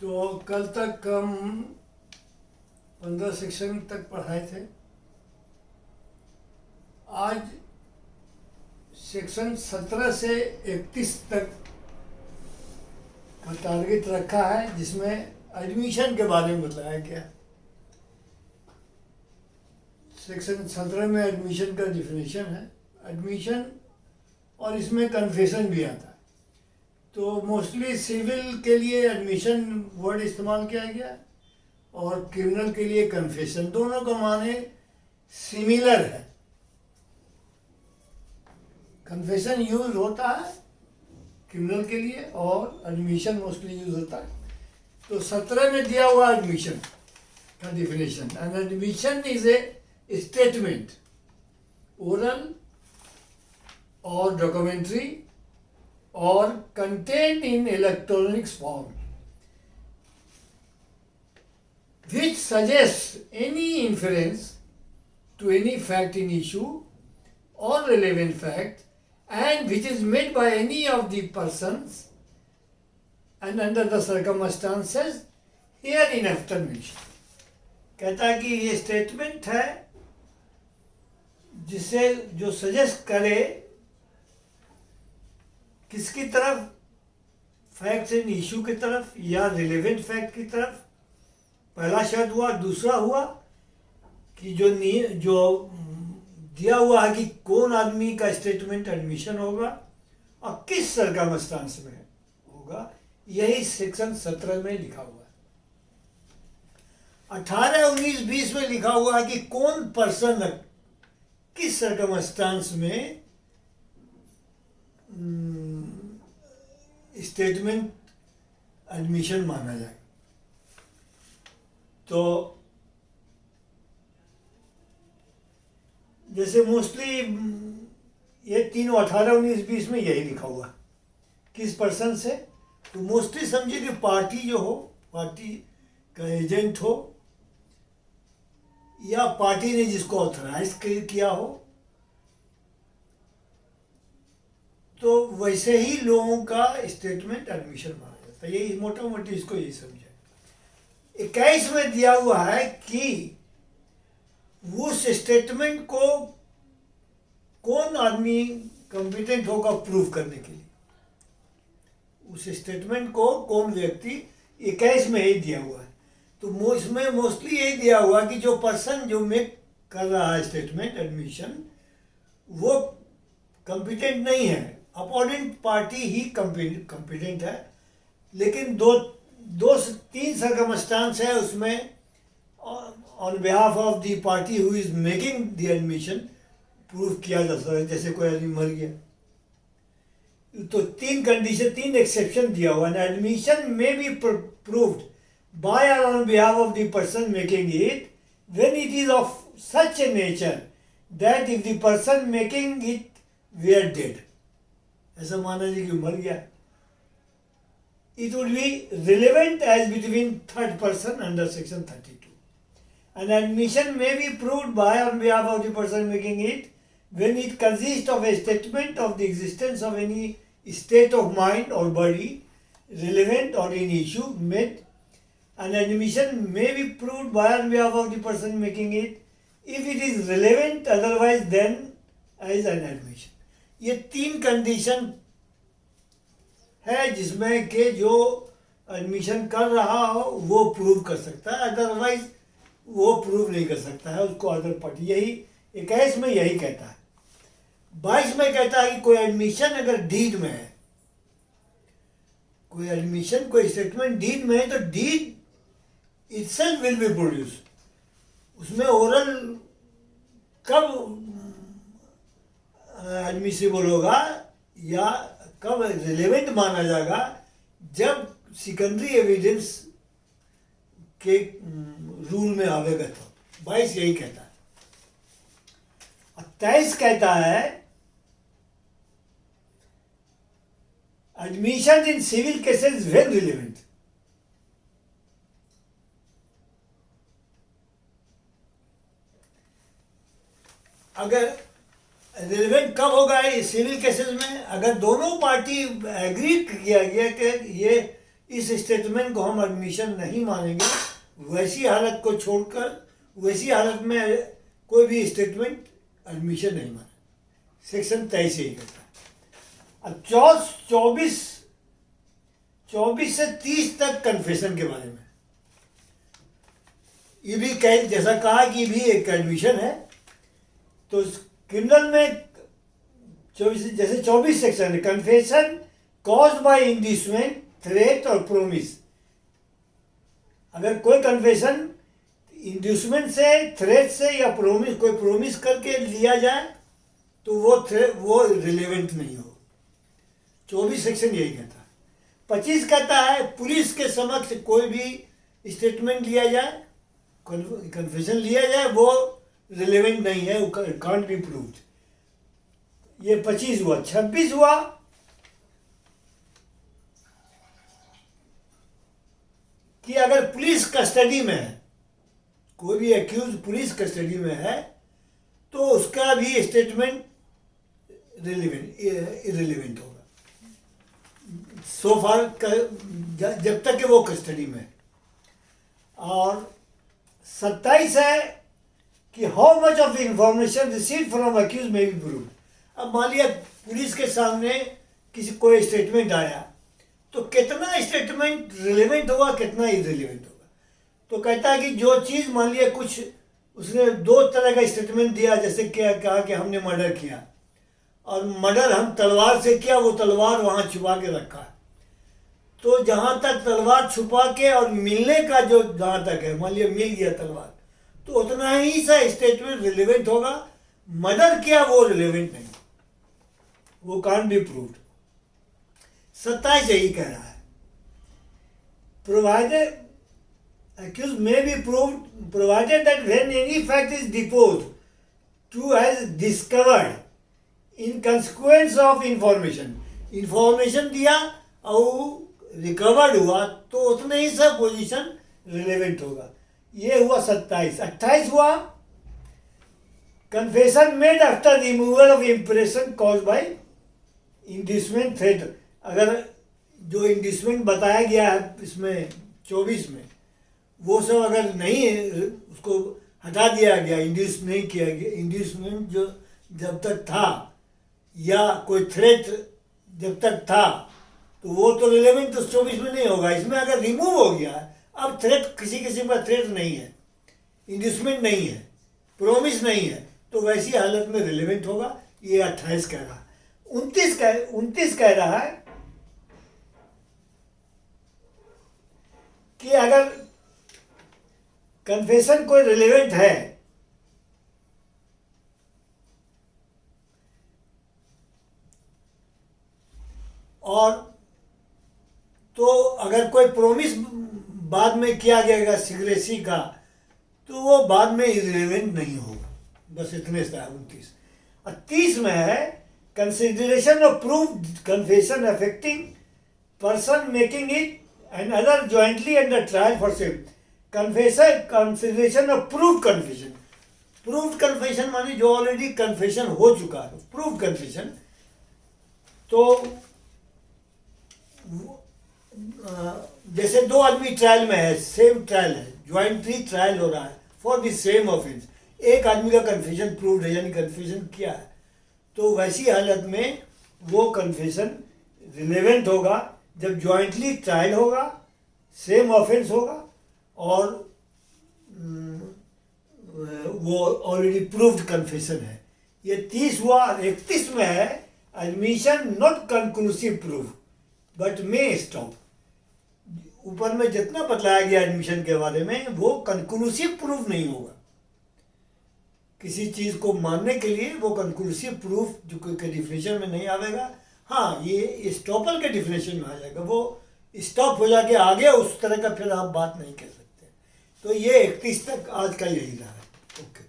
तो कल तक हम 15 सेक्शन तक पढ़ाए थे। आज सेक्शन 17 से 31 तक का टारगेट रखा है, जिसमें एडमिशन के बारे में बताया गया। सेक्शन 17 में एडमिशन का डिफिनेशन है, एडमिशन, और इसमें कन्फेशन भी आता है। तो मोस्टली सिविल के लिए एडमिशन वर्ड इस्तेमाल किया गया और क्रिमिनल के लिए कन्फेशन। दोनों का माने सिमिलर है। कन्फेशन यूज होता है क्रिमिनल के लिए और एडमिशन मोस्टली यूज होता है। तो 17 में दिया हुआ एडमिशन का definition, and admission is a statement, oral और documentary or contained in electronic form, which suggests any inference to any fact in issue or relevant fact, and which is made by any of the persons and under the circumstances hereinafter mentioned। कहता है कि ये statement है जिसे जो suggest करे किसकी तरफ, फैक्ट्स एंड इशू की तरफ या रिलेवेंट फैक्ट की तरफ। पहला शर्त हुआ। दूसरा हुआ कि जो दिया हुआ है कि कौन आदमी का स्टेटमेंट एडमिशन होगा और किस सर्कमस्टांस में होगा, यही सेक्शन 17 में लिखा हुआ है। 18, 19, 20 में लिखा हुआ है कि कौन पर्सन किस सर्कमस्टांस में स्टेटमेंट एडमिशन माना जाए। तो जैसे मोस्टली ये तीनों 18, 19, 20 में यही लिखा हुआ किस पर्सन से। तो मोस्टली समझिए कि पार्टी जो हो, पार्टी का एजेंट हो या पार्टी ने जिसको ऑथराइज किया हो, तो वैसे ही लोगों का स्टेटमेंट एडमिशन माना जाता है। यही मोटा मोटी इसको यही समझे। 21 में दिया हुआ है कि उस स्टेटमेंट को कौन आदमी कॉम्पिटेंट होगा प्रूव करने के लिए। उस स्टेटमेंट को कौन व्यक्ति 21 में ही दिया हुआ है। तो इसमें मोस्टली यही दिया हुआ कि जो पर्सन जो मेक कर रहा है स्टेटमेंट एडमिशन, वो कॉम्पिटेंट नहीं है। अपोनेंट पार्टी ही कॉम्पिटेंट है, लेकिन दो से तीन सर्कमस्टांस है उसमें on behalf of the party who is making the admission prove किया जा सकता है। जैसे कोई आदमी मर गया तो 3 कंडीशन, 3 एक्सेप्शन दिया हुआ है। एडमिशन में बी प्रूव्ड बाय और on behalf of the person making it when it is of such a nature that if the person making it were dead. ऐसा माना जाए कि मर गया, it would be relevant as between third person under section 32. An admission may be proved by on behalf of the person making it when it consists of a statement of the existence of any state of mind or body relevant or in issue made. An admission may be proved by on behalf of the person making it if it is relevant otherwise then as an admission। ये 3 condition है जिसमें कि जो admission कर रहा हो वो prove कर सकता है, अदरवाइज वो प्रूव नहीं कर सकता है, उसको अदर पार्टी। यही 21 में यही कहता है। 22 में कहता है कि कोई एडमिशन अगर डीड में है, कोई एडमिशन कोई स्टेटमेंट डीड में है, तो deed itself will be produce. उसमें ओरल कब एडमिसिबल होगा या कब रिलेवेंट माना जाएगा, जब सेकेंडरी एविडेंस के रूल में आवेगा। तो 22 यही कहता है। 23 कहता है admission in civil cases when relevant. अगर रिलेवेंट कब होगा सिविल केसेस में, अगर दोनों पार्टी एग्री किया गया कि ये इस स्टेटमेंट को हम एडमिशन नहीं मानेंगे, वैसी हालत को छोड़कर वैसी हालत में कोई भी स्टेटमेंट एडमिशन नहीं माने। सेक्शन 23 यही कहता है। अब 24 से 30 तक कन्फेशन के बारे में ये भी कह, जैसा कहा कि ये भी एक एडमिशन है। तो क्रिमिनल में 24 सेक्शन है, confession caused by inducement, threat और प्रोमिस। अगर कोई कन्फेशन इंड्यूसमेंट से, थ्रेट से या प्रोमिस, कोई प्रोमिस करके लिया जाए तो वो रिलेवेंट नहीं हो। 24 सेक्शन यही कहता है। 25 कहता है पुलिस के समक्ष कोई भी स्टेटमेंट लिया जाए, कन्फेशन लिया जाए, वो रिलेवेंट नहीं है, वो कांट बी प्रूव्ड। ये 25 हुआ। 26 हुआ कि अगर पुलिस कस्टडी में है, कोई भी एक्यूज पुलिस कस्टडी में है, तो उसका भी स्टेटमेंट इरेलीवेंट होगा सो फार, जब तक कि वो कस्टडी में है। और 27 है कि how much of information receive from accuse may be proved. अब मान लिया पुलिस के सामने कोई स्टेटमेंट आया, तो कितना स्टेटमेंट रिलेवेंट होगा, कितना इरेलीवेंट होगा। तो कहता है कि जो चीज़, मान लिया कुछ उसने 2 तरह का स्टेटमेंट दिया, जैसे क्या कहा कि हमने मर्डर किया, और मर्डर हम तलवार से किया, वो तलवार वहाँ छुपा के रखा है। तो जहाँ तक तलवार छुपा के और मिलने का जो जहाँ तक है, मान लिया मिल गया तलवार, तो उतना ही सा स्टेटमेंट रिलेवेंट होगा। मर्डर किया वो रिलेवेंट नहीं, वो कांट बी प्रूव्ड। 27 यही कह रहा है, provided accused may be proved provided that when any fact is deposed to has discovered in consequence of information दिया और रिकवर्ड हुआ, तो उतने ही सब पोजीशन रिलेवेंट होगा। ये हुआ 27। 28 हुआ confession made after removal of impression cause by inducement threat. अगर जो इंड्यूसमेंट बताया गया है इसमें 24 में, वो सब अगर नहीं है, उसको हटा दिया गया, इंड्यूस नहीं किया गया, इंड्यूसमेंट जो जब तक था या कोई थ्रेट जब तक था, तो वो तो रिलेवेंट तो 24 में नहीं होगा। इसमें अगर रिमूव हो गया, अब थ्रेट किसी किस्म का थ्रेट नहीं है, इंड्यूसमेंट नहीं है, प्रोमिस नहीं है, तो वैसी हालत में रिलेवेंट होगा। ये 28 कह रहा है। 29 कह रहा है कि अगर कन्फेशन कोई रिलेवेंट है और तो अगर कोई प्रोमिस बाद में किया जाएगा सिक्रेसी का, तो वो बाद में इरेलीवेंट नहीं होगा। बस इतने से 29। और 30 में है consideration of proof confession affecting person making it and other jointly under trial for same confession, consideration of proof confession. Proof confession माने जो ऑलरेडी कन्फेशन हो चुका है, प्रूफ कन्फेशन। तो जैसे 2 आदमी ट्रायल में है, सेम ट्रायल है, ज्वाइंटली ट्रायल हो रहा है फॉर द सेम ऑफेंस, एक आदमी का कन्फेशन प्रूव्ड है, यानी कन्फेशन किया है, तो वैसी हालत में वो कन्फेशन रिलेवेंट होगा जब ज्वाइंटली ट्रायल होगा, सेम ऑफेंस होगा और वो ऑलरेडी प्रूव्ड कन्फेशन है। ये 30 हुआ। 31 में है admission not conclusive proof but may stop. ऊपर में जितना बतलाया गया एडमिशन के बारे में, वो कंक्लूसिव प्रूफ नहीं होगा। किसी चीज़ को मानने के लिए वो कंक्लूसिव प्रूफ जो के डिफिनेशन में नहीं आवेगा। हाँ, ये स्टॉपल के डिफिनेशन में आ जाएगा, वो स्टॉप हो जाके आगे उस तरह का फिर आप बात नहीं कर सकते। तो ये 31 तक आज का यही रहा है। ओके।